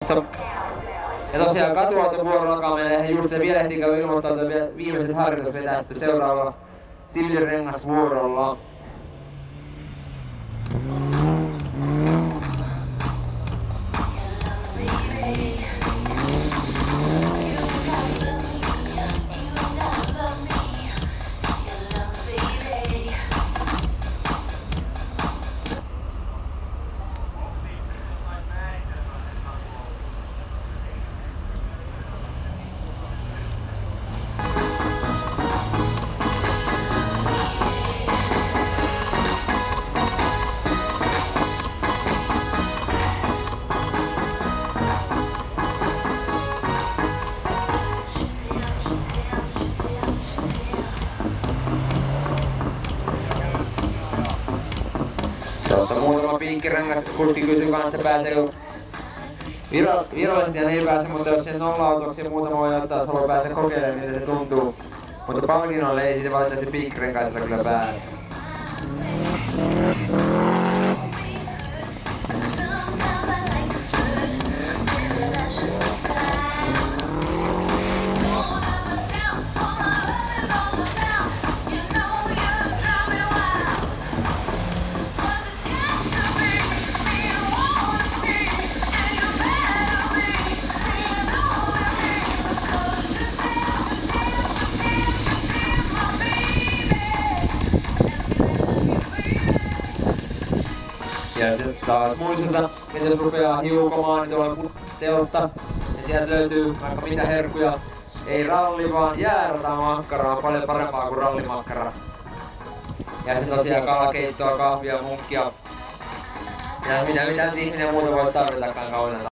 Tuossa. Ja tosiaan katuautovuoro alkaa menee just se vielä ehtii käy ilmoittaa, että viimeiset harjoitus vetää sitten seuraavalla siviilirengasvuorolla. Tuossa muutama pinkkirengas kuski kysyy kanssa, että pääseekö virallisesti ei pääse, mutta jos sen nolla-autoksi ja muutama voi ottaa, jos haluaa päästä kokeilemaan, miten se tuntuu. Mutta palkinnolle ei siitä valitettavasti pinkkirenkaisella kyllä pääse. Ja sitten taas muistutan, että jos rupeaa hiukomaan, niin tuolla teosta, ja sieltä löytyy vaikka mitä herkkuja. Ei ralli, vaan jääratamakkaraa on paljon parempaa kuin rallimakkara. Ja sitten tosiaan kalakeittoa, kahvia, munkkia. Ja mitä ihminen muuta voi tarvitakaan kaudella.